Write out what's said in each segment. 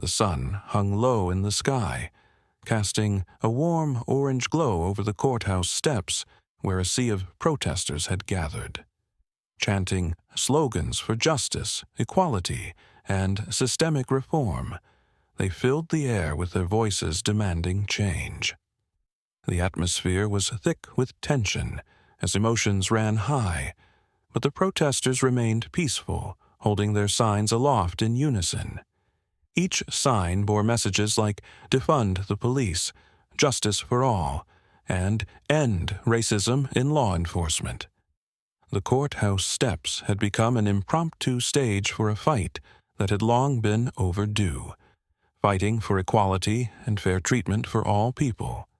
The sun hung low in the sky, casting a warm orange glow over the courthouse steps where a sea of protesters had gathered. Chanting slogans for justice, equality, and systemic reform, they filled the air with their voices demanding change. The atmosphere was thick with tension as emotions ran high, but the protesters remained peaceful, holding their signs aloft in unison. Each sign bore messages like "Defund the police," "Justice for all," and "End racism in law enforcement." The courthouse steps had become an impromptu stage for a fight that had long been overdue, fighting for equality and fair treatment for all people.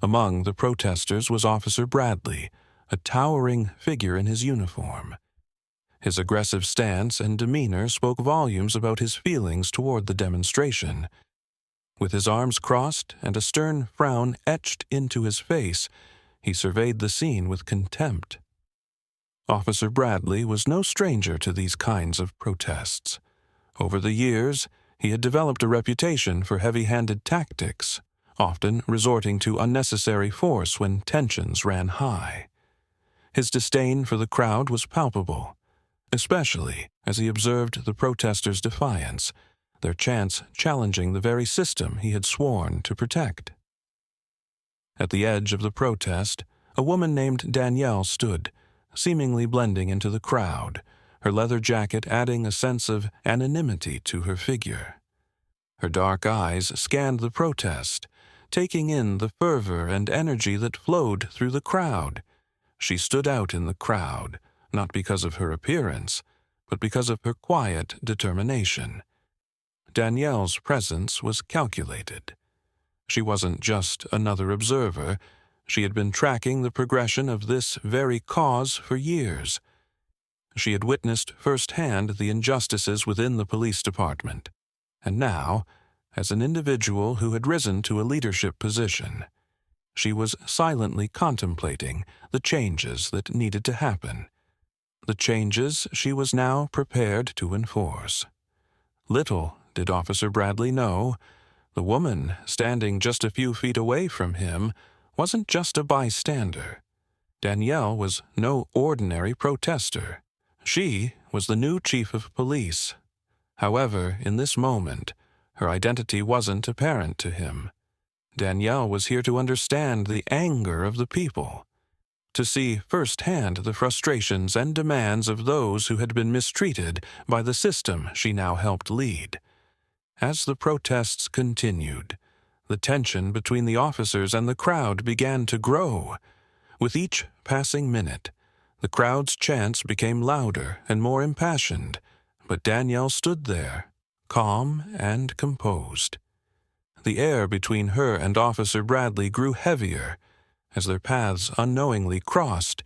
Among the protesters was Officer Bradley, a towering figure in his uniform. His aggressive stance and demeanor spoke volumes about his feelings toward the demonstration. With his arms crossed and a stern frown etched into his face, he surveyed the scene with contempt. Officer Bradley was no stranger to these kinds of protests. Over the years, he had developed a reputation for heavy-handed tactics, often resorting to unnecessary force when tensions ran high. His disdain for the crowd was palpable, especially as he observed the protesters' defiance, their chants challenging the very system he had sworn to protect. At the edge of the protest, a woman named Danielle stood, seemingly blending into the crowd, her leather jacket adding a sense of anonymity to her figure. Her dark eyes scanned the protest, taking in the fervor and energy that flowed through the crowd. She stood out in the crowd, not because of her appearance, but because of her quiet determination. Danielle's presence was calculated. She wasn't just another observer. She had been tracking the progression of this very cause for years. She had witnessed firsthand the injustices within the police department, and now, as an individual who had risen to a leadership position, she was silently contemplating the changes that needed to happen, the changes she was now prepared to enforce. Little did Officer Bradley know, the woman standing just a few feet away from him wasn't just a bystander. Danielle was no ordinary protester. She was the new chief of police. However, in this moment, her identity wasn't apparent to him. Danielle was here to understand the anger of the people, to see firsthand the frustrations and demands of those who had been mistreated by the system she now helped lead. As the protests continued, the tension between the officers and the crowd began to grow. With each passing minute, the crowd's chants became louder and more impassioned, but Danielle stood there, calm and composed. The air between her and Officer Bradley grew heavier as their paths unknowingly crossed,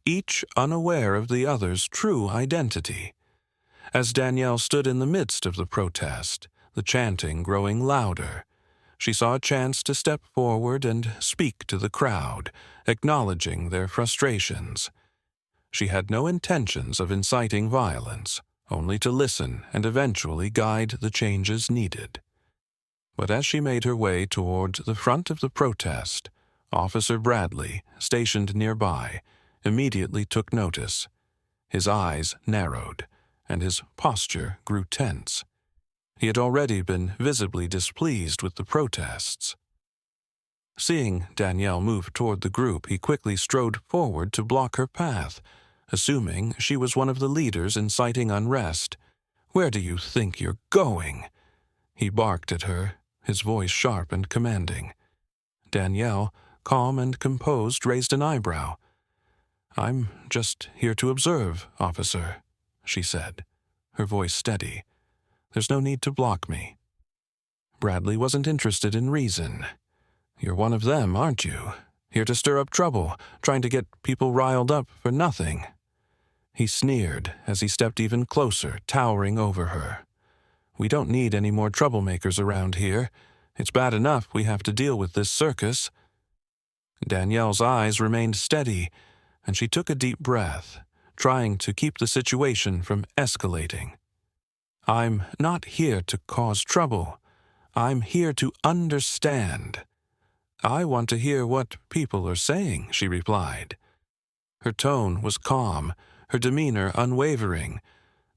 each unaware of the other's true identity. As Danielle stood in the midst of the protest, the chanting growing louder, she saw a chance to step forward and speak to the crowd, acknowledging their frustrations. She had no intentions of inciting violence, only to listen and eventually guide the changes needed. But as she made her way toward the front of the protest, Officer Bradley, stationed nearby, immediately took notice. His eyes narrowed, and his posture grew tense. He had already been visibly displeased with the protests. Seeing Danielle move toward the group, he quickly strode forward to block her path, assuming she was one of the leaders inciting unrest. "Where do you think you're going?" He barked at her, his voice sharp and commanding. Danielle, calm and composed, raised an eyebrow. "I'm just here to observe, officer," she said, her voice steady. "There's no need to block me." Bradley wasn't interested in reason. "You're one of them, aren't you? Here to stir up trouble, trying to get people riled up for nothing." He sneered as he stepped even closer, towering over her. "We don't need any more troublemakers around here. It's bad enough we have to deal with this circus." Danielle's eyes remained steady, and she took a deep breath, trying to keep the situation from escalating. "I'm not here to cause trouble. I'm here to understand." "I want to hear what people are saying," she replied. Her tone was calm, her demeanor unwavering,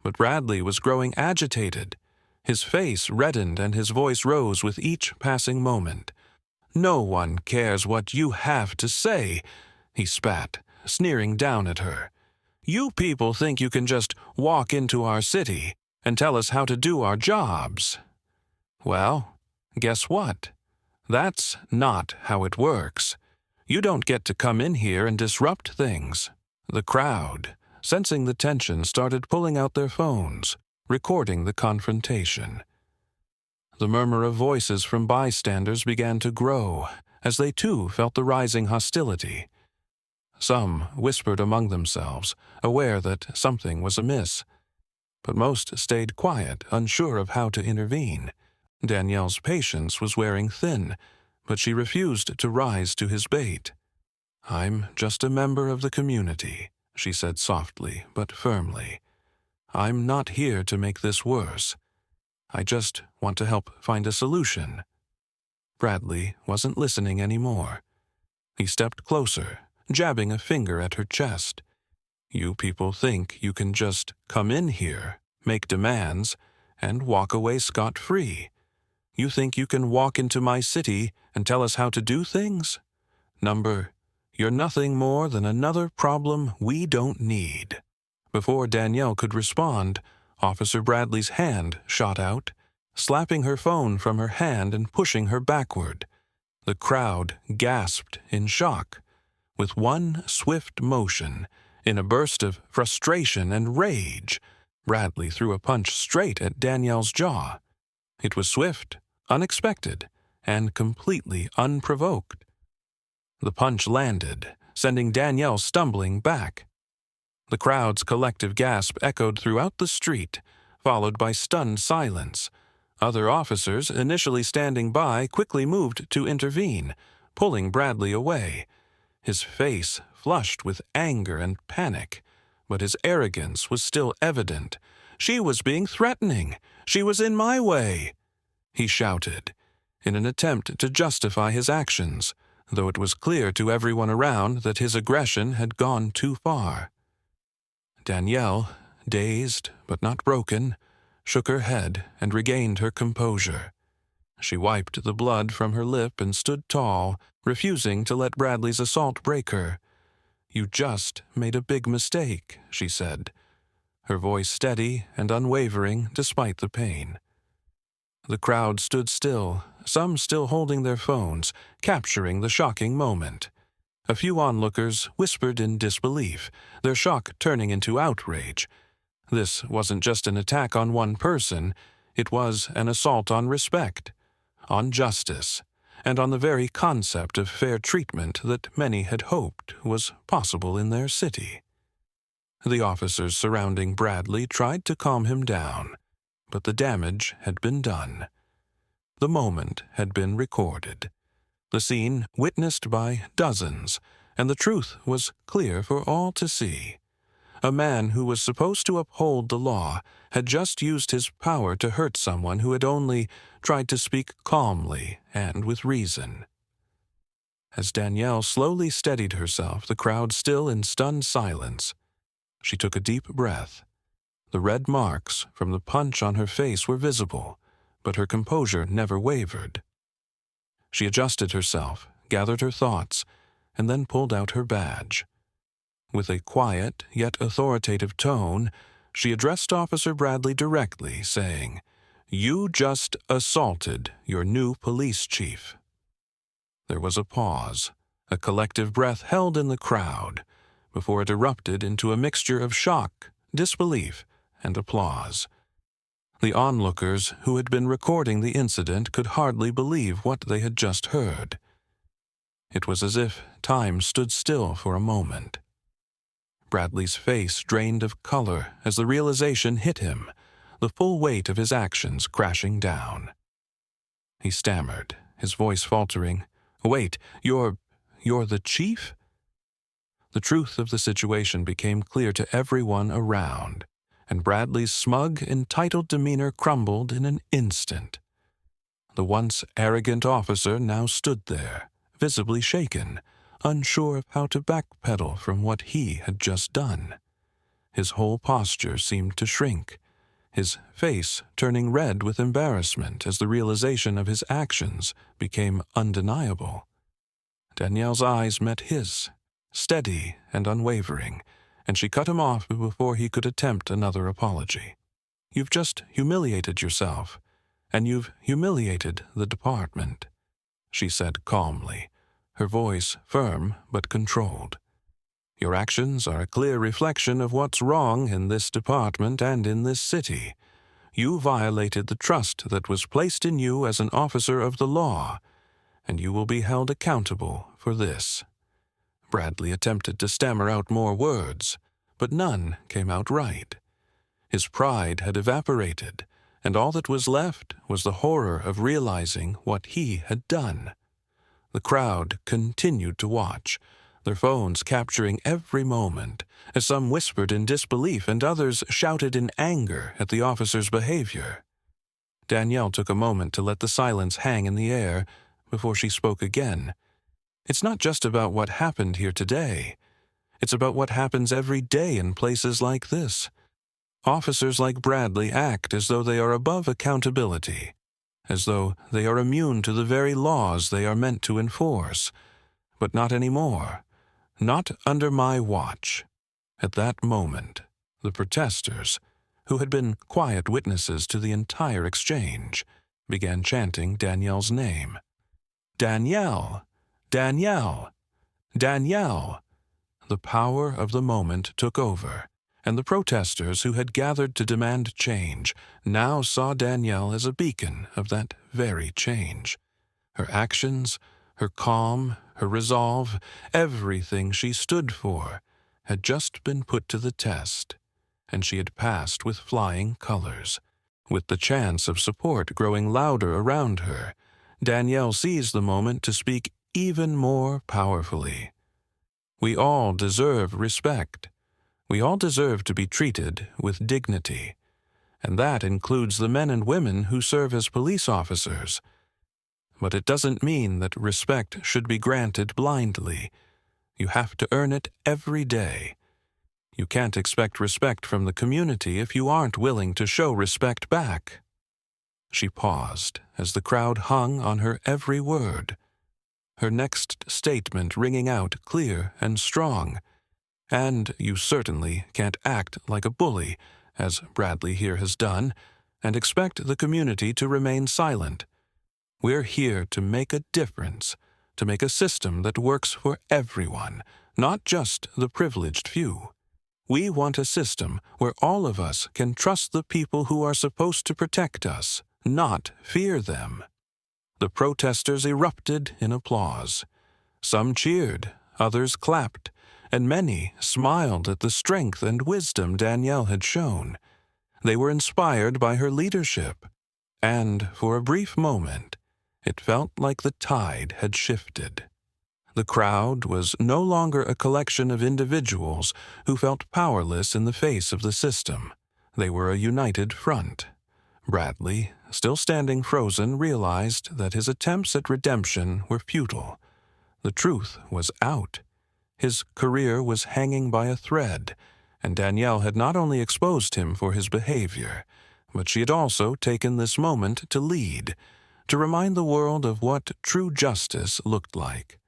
but Bradley was growing agitated. His face reddened and his voice rose with each passing moment. "No one cares what you have to say," he spat, sneering down at her. "You people think you can just walk into our city and tell us how to do our jobs. Well, guess what? That's not how it works. You don't get to come in here and disrupt things." The crowd, sensing the tension, started pulling out their phones, recording the confrontation. The murmur of voices from bystanders began to grow, as they too felt the rising hostility. Some whispered among themselves, aware that something was amiss. But most stayed quiet, unsure of how to intervene. Danielle's patience was wearing thin, but she refused to rise to his bait. "I'm just a member of the community," she said softly but firmly. "I'm not here to make this worse. I just want to help find a solution." Bradley wasn't listening anymore. He stepped closer, jabbing a finger at her chest. "You people think you can just come in here, make demands, and walk away scot-free. You think you can walk into my city and tell us how to do things? You're nothing more than another problem we don't need." Before Danielle could respond, Officer Bradley's hand shot out, slapping her phone from her hand and pushing her backward. The crowd gasped in shock. With one swift motion, in a burst of frustration and rage, Bradley threw a punch straight at Danielle's jaw. It was swift, unexpected, and completely unprovoked. The punch landed, sending Danielle stumbling back. The crowd's collective gasp echoed throughout the street, followed by stunned silence. Other officers, initially standing by, quickly moved to intervene, pulling Bradley away. His face flushed with anger and panic, but his arrogance was still evident. "She was being threatening. She was in my way," he shouted, in an attempt to justify his actions, though it was clear to everyone around that his aggression had gone too far. Danielle, dazed but not broken, shook her head and regained her composure. She wiped the blood from her lip and stood tall, refusing to let Bradley's assault break her. "You just made a big mistake," she said, her voice steady and unwavering despite the pain. The crowd stood still, some still holding their phones, capturing the shocking moment. A few onlookers whispered in disbelief, their shock turning into outrage. This wasn't just an attack on one person, it was an assault on respect, on justice, and on the very concept of fair treatment that many had hoped was possible in their city. The officers surrounding Bradley tried to calm him down, but the damage had been done. The moment had been recorded, the scene witnessed by dozens, and the truth was clear for all to see. A man who was supposed to uphold the law had just used his power to hurt someone who had only tried to speak calmly and with reason. As Danielle slowly steadied herself, the crowd still in stunned silence, she took a deep breath. The red marks from the punch on her face were visible, but her composure never wavered. She adjusted herself, gathered her thoughts, and then pulled out her badge. With a quiet yet authoritative tone, she addressed Officer Bradley directly, saying, "You just assaulted your new police chief." There was a pause, a collective breath held in the crowd, before it erupted into a mixture of shock, disbelief, and applause. The onlookers who had been recording the incident could hardly believe what they had just heard. It was as if time stood still for a moment. Bradley's face drained of color as the realization hit him, the full weight of his actions crashing down. He stammered, his voice faltering, "Wait, you're the chief?" The truth of the situation became clear to everyone around, and Bradley's smug, entitled demeanor crumbled in an instant. The once arrogant officer now stood there, visibly shaken, unsure of how to backpedal from what he had just done. His whole posture seemed to shrink, his face turning red with embarrassment as the realization of his actions became undeniable. Danielle's eyes met his, steady and unwavering, and she cut him off before he could attempt another apology. "You've just humiliated yourself, and you've humiliated the department," she said calmly, her voice firm but controlled. "Your actions are a clear reflection of what's wrong in this department and in this city. You violated the trust that was placed in you as an officer of the law, and you will be held accountable for this." Bradley attempted to stammer out more words, but none came out right. His pride had evaporated, and all that was left was the horror of realizing what he had done. The crowd continued to watch, their phones capturing every moment, as some whispered in disbelief and others shouted in anger at the officer's behavior. Danielle took a moment to let the silence hang in the air before she spoke again. "It's not just about what happened here today. It's about what happens every day in places like this. Officers like Bradley act as though they are above accountability, as though they are immune to the very laws they are meant to enforce. But not anymore. Not under my watch." At that moment, the protesters, who had been quiet witnesses to the entire exchange, began chanting Danielle's name. "Danielle! Danielle! Danielle!" The power of the moment took over, and the protesters who had gathered to demand change now saw Danielle as a beacon of that very change. Her actions, her calm, her resolve, everything she stood for, had just been put to the test, and she had passed with flying colors. With the chance of support growing louder around her, Danielle seized the moment to speak even more powerfully. "We all deserve respect. We all deserve to be treated with dignity, and that includes the men and women who serve as police officers. But it doesn't mean that respect should be granted blindly. You have to earn it every day. You can't expect respect from the community if you aren't willing to show respect back." She paused as the crowd hung on her every word, her next statement ringing out clear and strong. "And you certainly can't act like a bully, as Bradley here has done, and expect the community to remain silent. We're here to make a difference, to make a system that works for everyone, not just the privileged few. We want a system where all of us can trust the people who are supposed to protect us, not fear them." The protesters erupted in applause. Some cheered, others clapped, and many smiled at the strength and wisdom Danielle had shown. They were inspired by her leadership, and for a brief moment, it felt like the tide had shifted. The crowd was no longer a collection of individuals who felt powerless in the face of the system. They were a united front. Bradley, still standing frozen, realized that his attempts at redemption were futile. The truth was out. His career was hanging by a thread, and Danielle had not only exposed him for his behavior, but she had also taken this moment to lead, to remind the world of what true justice looked like.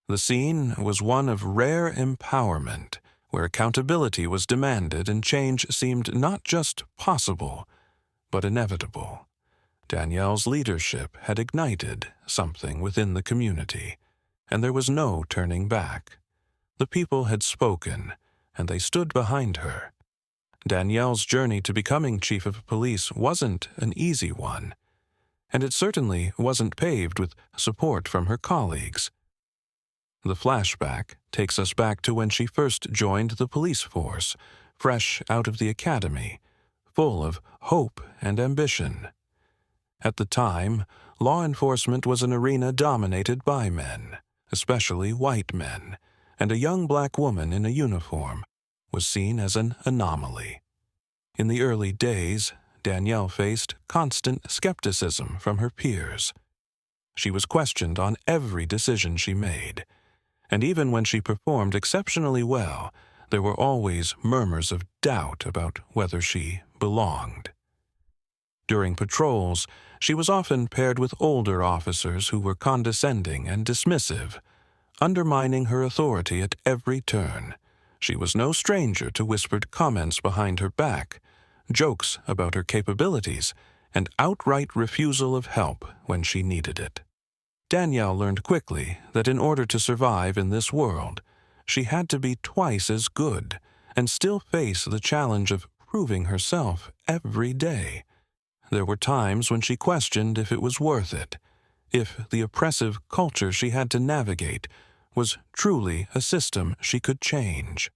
The scene was one of rare empowerment, where accountability was demanded and change seemed not just possible, but inevitable. Danielle's leadership had ignited something within the community, and there was no turning back. The people had spoken, and they stood behind her. Danielle's journey to becoming chief of police wasn't an easy one, and it certainly wasn't paved with support from her colleagues. The flashback takes us back to when she first joined the police force, fresh out of the academy, full of hope and ambition. At the time, law enforcement was an arena dominated by men, especially white men, and a young black woman in a uniform was seen as an anomaly. In the early days, Danielle faced constant skepticism from her peers. She was questioned on every decision she made, and even when she performed exceptionally well, there were always murmurs of doubt about whether she belonged. During patrols, she was often paired with older officers who were condescending and dismissive, undermining her authority at every turn. She was no stranger to whispered comments behind her back, jokes about her capabilities, and outright refusal of help when she needed it. Danielle learned quickly that in order to survive in this world, she had to be twice as good and still face the challenge of proving herself every day. There were times when she questioned if it was worth it, if the oppressive culture she had to navigate was truly a system she could change.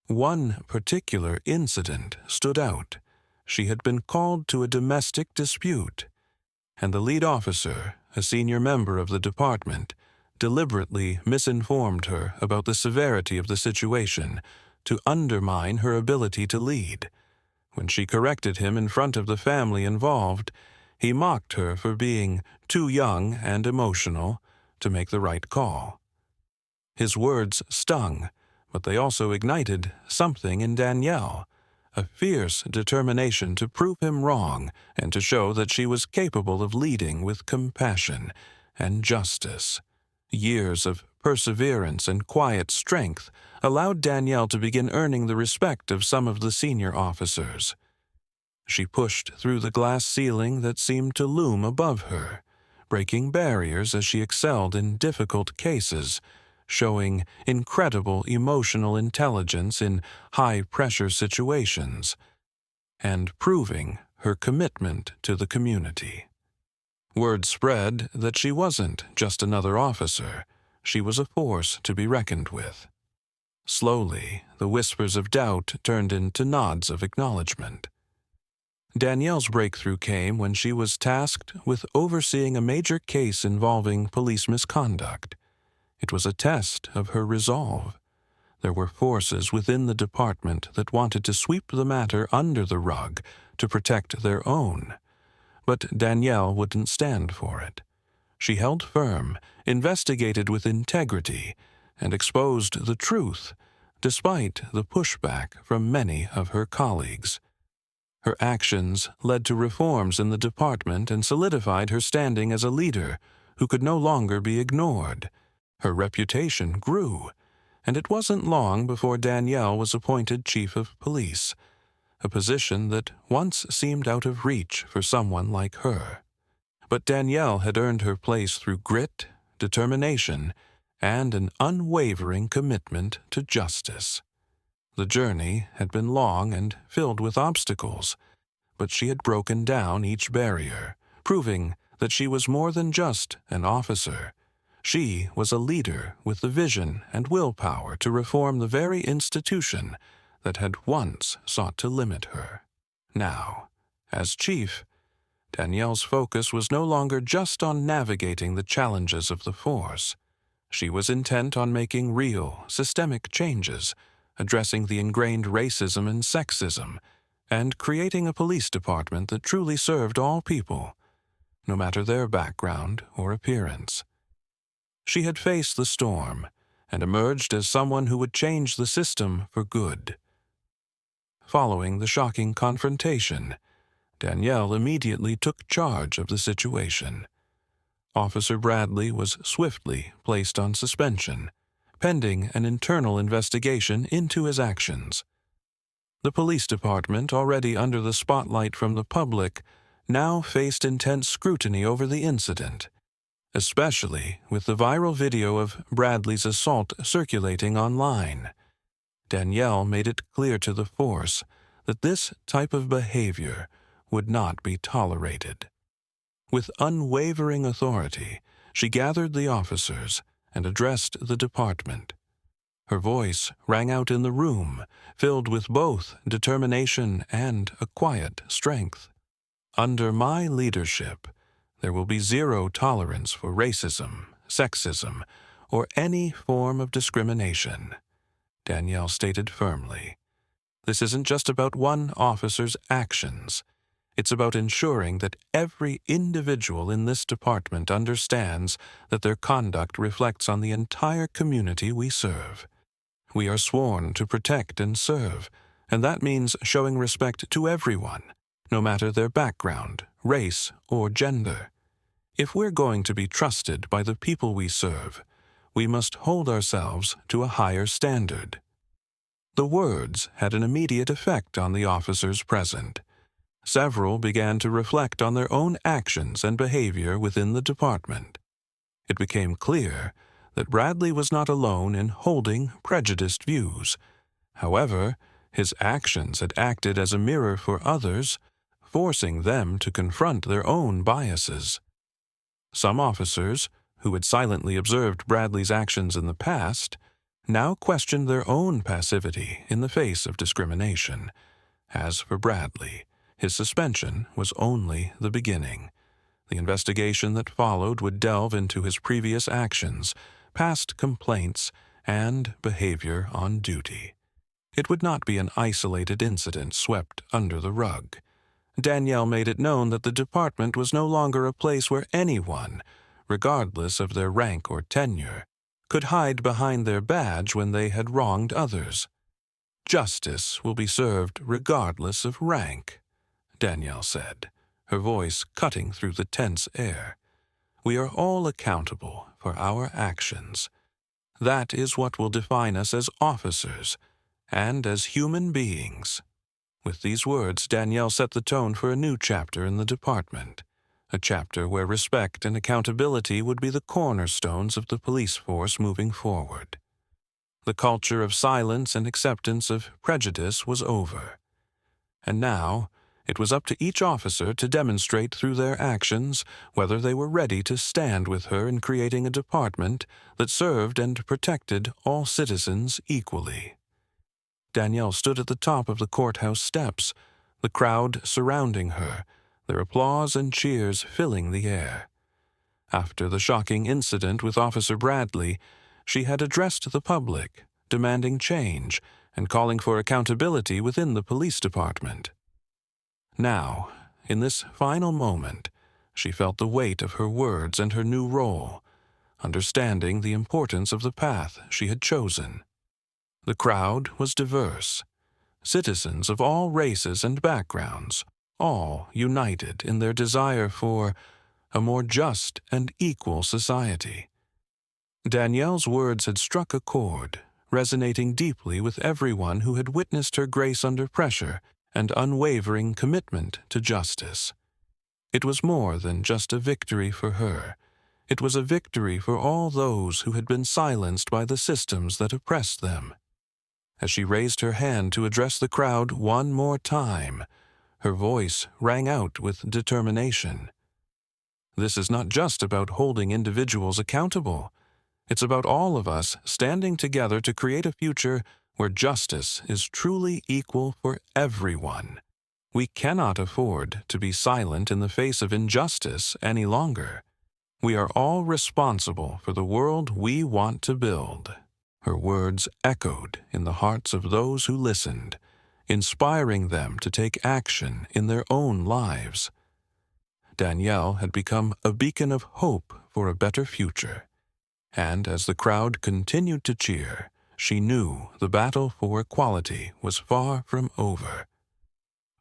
One particular incident stood out. She had been called to a domestic dispute, and the lead officer, a senior member of the department, deliberately misinformed her about the severity of the situation to undermine her ability to lead. When she corrected him in front of the family involved, he mocked her for being too young and emotional to make the right call. His words stung, but they also ignited something in Danielle, a fierce determination to prove him wrong and to show that she was capable of leading with compassion and justice. Years of perseverance and quiet strength allowed Danielle to begin earning the respect of some of the senior officers. She pushed through the glass ceiling that seemed to loom above her, breaking barriers as she excelled in difficult cases, showing incredible emotional intelligence in high-pressure situations, and proving her commitment to the community. Word spread that she wasn't just another officer, she was a force to be reckoned with. Slowly, the whispers of doubt turned into nods of acknowledgement. Danielle's breakthrough came when she was tasked with overseeing a major case involving police misconduct. It was a test of her resolve. There were forces within the department that wanted to sweep the matter under the rug to protect their own. But Danielle wouldn't stand for it. She held firm, investigated with integrity, and exposed the truth, despite the pushback from many of her colleagues. Her actions led to reforms in the department and solidified her standing as a leader who could no longer be ignored. Her reputation grew, and it wasn't long before Danielle was appointed chief of police, a position that once seemed out of reach for someone like her. But Danielle had earned her place through grit, determination, and an unwavering commitment to justice. The journey had been long and filled with obstacles, but she had broken down each barrier, proving that she was more than just an officer. She was a leader with the vision and willpower to reform the very institution that had once sought to limit her. Now, as chief, Danielle's focus was no longer just on navigating the challenges of the force. She was intent on making real, systemic changes, addressing the ingrained racism and sexism, and creating a police department that truly served all people, no matter their background or appearance. She had faced the storm and emerged as someone who would change the system for good. Following the shocking confrontation, Danielle immediately took charge of the situation. Officer Bradley was swiftly placed on suspension, pending an internal investigation into his actions. The police department, already under the spotlight from the public, now faced intense scrutiny over the incident, especially with the viral video of Bradley's assault circulating online. Danielle made it clear to the force that this type of behavior would not be tolerated. With unwavering authority, she gathered the officers and addressed the department. Her voice rang out in the room, filled with both determination and a quiet strength. Under my leadership, there will be zero tolerance for racism, sexism, or any form of discrimination, Danielle stated firmly. This isn't just about one officer's actions. It's about ensuring that every individual in this department understands that their conduct reflects on the entire community we serve. We are sworn to protect and serve, and that means showing respect to everyone, no matter their background, race, or gender. If we're going to be trusted by the people we serve, we must hold ourselves to a higher standard. The words had an immediate effect on the officers present. Several began to reflect on their own actions and behavior within the department. It became clear that Bradley was not alone in holding prejudiced views. However, his actions had acted as a mirror for others, forcing them to confront their own biases. Some officers, who had silently observed Bradley's actions in the past, now questioned their own passivity in the face of discrimination. As for Bradley, his suspension was only the beginning. The investigation that followed would delve into his previous actions, past complaints, and behavior on duty. It would not be an isolated incident swept under the rug. Danielle made it known that the department was no longer a place where anyone, regardless of their rank or tenure, could hide behind their badge when they had wronged others. Justice will be served regardless of rank, Danielle said, her voice cutting through the tense air. We are all accountable for our actions. That is what will define us as officers and as human beings. With these words, Danielle set the tone for a new chapter in the department, a chapter where respect and accountability would be the cornerstones of the police force moving forward. The culture of silence and acceptance of prejudice was over. And now, it was up to each officer to demonstrate through their actions whether they were ready to stand with her in creating a department that served and protected all citizens equally. Danielle stood at the top of the courthouse steps, the crowd surrounding her, their applause and cheers filling the air. After the shocking incident with Officer Bradley, she had addressed the public, demanding change and calling for accountability within the police department. Now, in this final moment, she felt the weight of her words and her new role, understanding the importance of the path she had chosen. The crowd was diverse, citizens of all races and backgrounds, all united in their desire for a more just and equal society. Danielle's words had struck a chord, resonating deeply with everyone who had witnessed her grace under pressure and unwavering commitment to justice. It was more than just a victory for her. It was a victory for all those who had been silenced by the systems that oppressed them. As she raised her hand to address the crowd one more time, her voice rang out with determination. This is not just about holding individuals accountable. It's about all of us standing together to create a future where justice is truly equal for everyone. We cannot afford to be silent in the face of injustice any longer. We are all responsible for the world we want to build. Her words echoed in the hearts of those who listened, inspiring them to take action in their own lives. Danielle had become a beacon of hope for a better future, and as the crowd continued to cheer, she knew the battle for equality was far from over.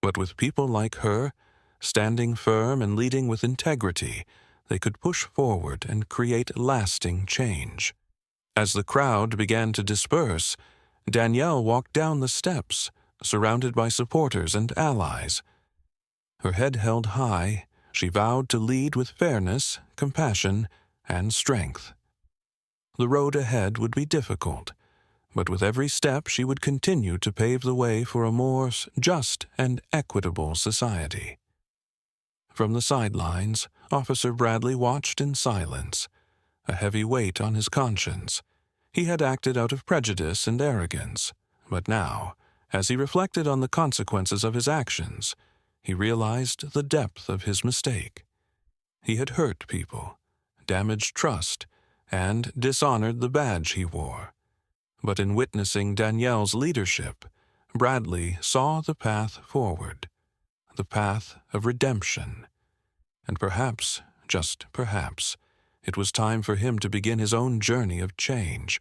But with people like her, standing firm and leading with integrity, they could push forward and create lasting change. As the crowd began to disperse, Danielle walked down the steps, surrounded by supporters and allies. Her head held high, she vowed to lead with fairness, compassion, and strength. The road ahead would be difficult, but with every step she would continue to pave the way for a more just and equitable society. From the sidelines, Officer Bradley watched in silence, a heavy weight on his conscience. He had acted out of prejudice and arrogance, but now, as he reflected on the consequences of his actions, he realized the depth of his mistake. He had hurt people, damaged trust, and dishonored the badge he wore. But in witnessing Danielle's leadership, Bradley saw the path forward. the path of redemption. And perhaps, just perhaps, it was time for him to begin his own journey of change.